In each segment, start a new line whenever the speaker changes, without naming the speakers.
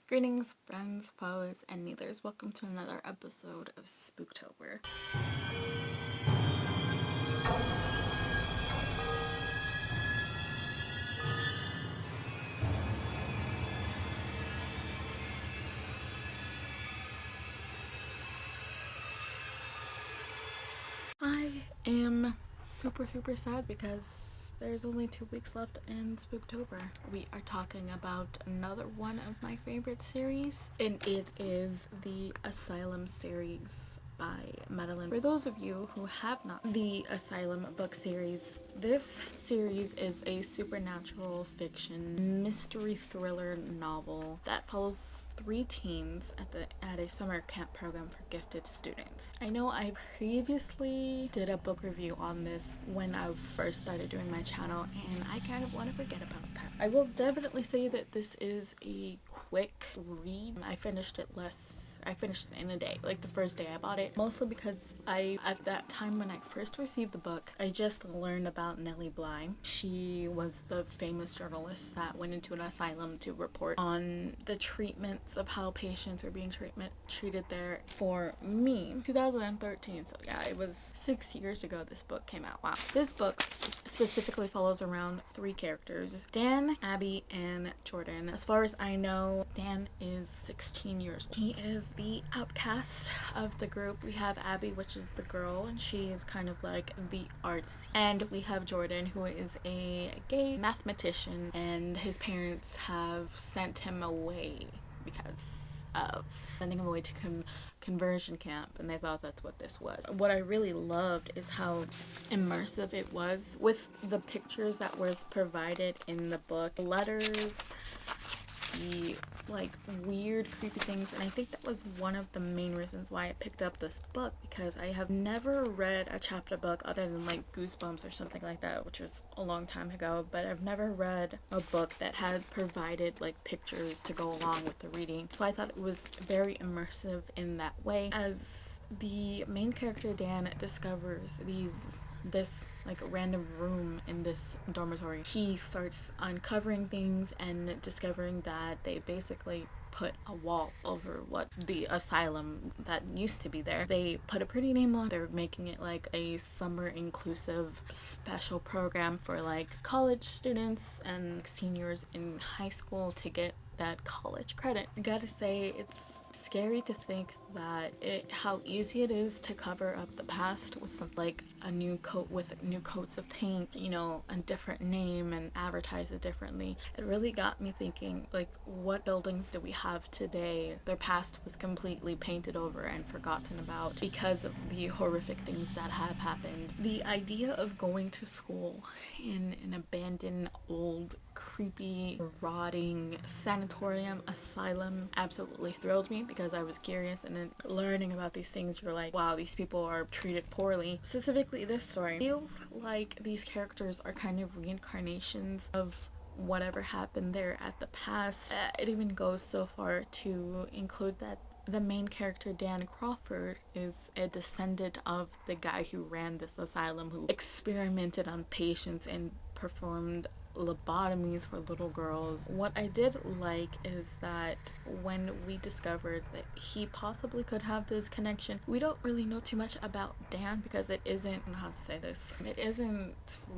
Greetings, friends, foes, and neithers. Welcome to another episode of SpookTober. I am super sad because there's only 2 weeks left in SpookTober. We are talking about another one of my favorite series, and it is the Asylum series by Madeline. For those of you who have not the Asylum book series, this series is a supernatural fiction mystery thriller novel that follows 3 teens at a summer camp program for gifted students. I know I previously did a book review on this when I first started doing my channel, and I kind of want to forget about that. I will definitely say that this is a quick read. I finished it in a day, like the first day I bought it, mostly because at that time when I first received the book, I just learned about Nellie Bly. She was the famous journalist that went into an asylum to report on the treatments of how patients were being treated there. For me, 2013, so yeah, it was 6 years ago this book came out. Wow. This book specifically follows around 3 characters: Dan, Abby, and Jordan. As far as I know, Dan is 16 years old. He is the outcast of the group. We have Abby, which is the girl, and she is kind of like the artsy. And we have Jordan, who is a gay mathematician, and his parents have sent him away because of sending him away to conversion camp, and they thought that's what this was. What I really loved is how immersive it was with the pictures that was provided in the book, letters, the like weird creepy things, and I think that was one of the main reasons why I picked up this book, because I have never read a chapter book other than like Goosebumps or something like that, which was a long time ago, but I've never read a book that had provided like pictures to go along with the reading. So I thought it was very immersive in that way. As the main character Dan discovers this like random room in this dormitory, he starts uncovering things and discovering that they basically put a wall over what the asylum that used to be there. They put a pretty name on. They're making it like a summer inclusive special program for like college students and seniors in high school to get that college credit. I gotta say, it's scary to think that how easy it is to cover up the past with some like a new coat with new coats of paint, a different name, and advertise it differently. It really got me thinking, like, what buildings do we have today their past was completely painted over and forgotten about because of the horrific things that have happened. The idea of going to school in an abandoned, old, creepy, rotting sanatorium asylum absolutely thrilled me, because I was curious, and then learning about these things, you're like, wow, these people are treated poorly. Specifically, this story feels like these characters are kind of reincarnations of whatever happened there at the past. It even goes so far to include that the main character, Dan Crawford, is a descendant of the guy who ran this asylum, who experimented on patients and performed lobotomies for little girls. What I did like is that when we discovered that he possibly could have this connection, we don't really know too much about Dan, because it isn't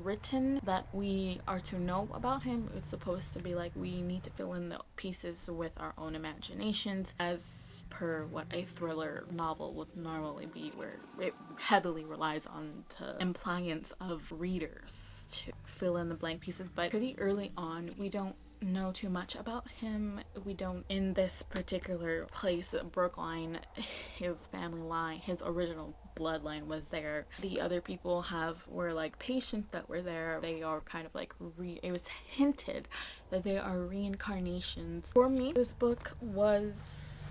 written that we are to know about him. It's supposed to be like we need to fill in the pieces with our own imaginations, as per what a thriller novel would normally be, where it heavily relies on the impliance of readers to fill in the blank pieces. But pretty early on, we don't know too much about him. We don't, in this particular place, Brookline, his family line, his original bloodline was there. The other people were like patients that were there. They are kind of like it was hinted that they are reincarnations. For me, this book was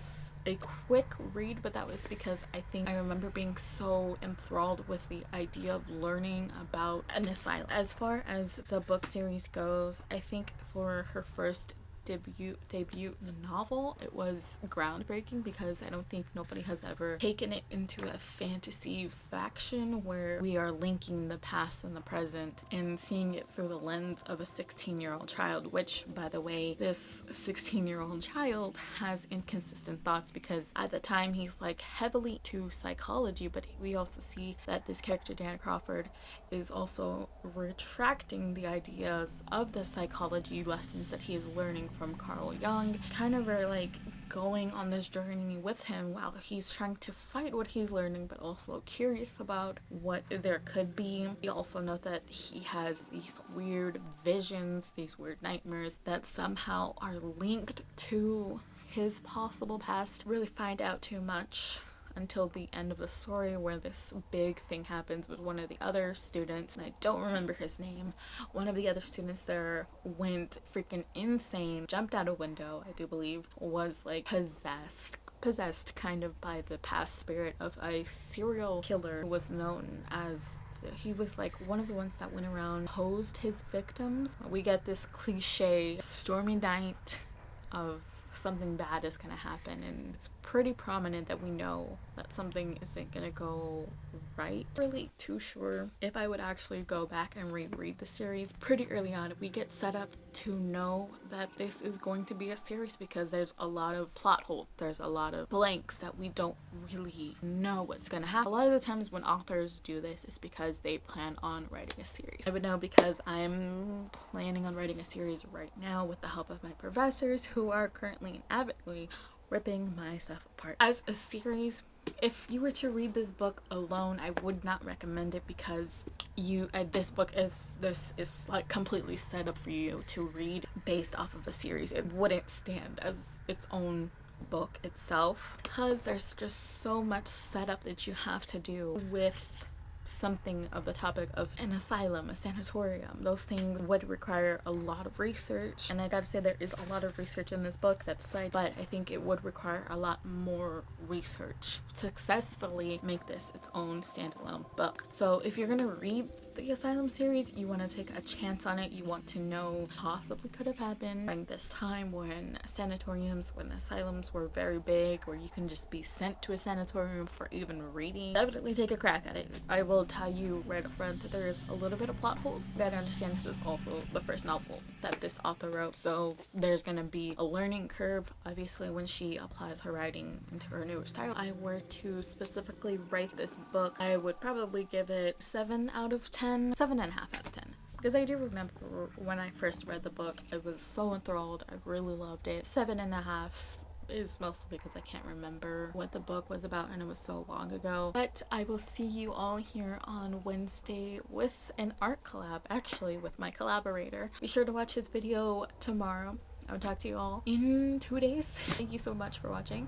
a quick read, but that was because I remember being so enthralled with the idea of learning about an asylum. As far as the book series goes, I think for her first debut novel. It was groundbreaking because I don't think nobody has ever taken it into a fantasy faction where we are linking the past and the present and seeing it through the lens of a 16-year-old child, which, by the way, this 16-year-old child has inconsistent thoughts because at the time he's like heavily to psychology, but we also see that this character Dan Crawford is also retracting the ideas of the psychology lessons that he is learning from Carl Jung, kind of are like going on this journey with him while he's trying to fight what he's learning but also curious about what there could be. We also know that he has these weird visions, these weird nightmares that somehow are linked to his possible past. Really find out too much until the end of the story where this big thing happens with one of the other students, and I don't remember his name. One of the other students there went freaking insane, jumped out a window, I do believe, was like possessed kind of by the past spirit of a serial killer who was known as, he was like one of the ones that went around, posed his victims. We get this cliche stormy night of something bad is going to happen, and it's pretty prominent that we know that something isn't going to go right. Really too sure if I would actually go back and reread the series. Pretty early on we get set up to know that this is going to be a series because there's a lot of plot holes, there's a lot of blanks that we don't really know what's going to happen. A lot of the times when authors do this is because they plan on writing a series. I would know because I'm planning on writing a series right now with the help of my professors who are currently and avidly ripping my stuff apart. As a series, if you were to read this book alone, I would not recommend it because this book is like completely set up for you to read based off of a series. It wouldn't stand as its own book itself because there's just so much setup that you have to do with something of the topic of an asylum, a sanatorium. Those things would require a lot of research, and I gotta say there is a lot of research in this book that's cited, but I think it would require a lot more research to successfully make this its own standalone book. So if you're gonna read the Asylum series, you want to take a chance on it. You want to know possibly could have happened during this time when sanatoriums, when asylums were very big, where you can just be sent to a sanatorium for even reading. Definitely take a crack at it. I will tell you right up front that there is a little bit of plot holes. You gotta understand this is also the first novel that this author wrote, so there's gonna be a learning curve. Obviously, when she applies her writing into her newer style. If I were to specifically rate this book, I would probably give it 7 out of 10. 7.5 out of 10. Because I do remember when I first read the book, I was so enthralled. I really loved it. 7.5 is mostly because I can't remember what the book was about and it was so long ago. But I will see you all here on Wednesday with an art collab, actually with my collaborator. Be sure to watch his video tomorrow. I'll talk to you all in 2 days. Thank you so much for watching.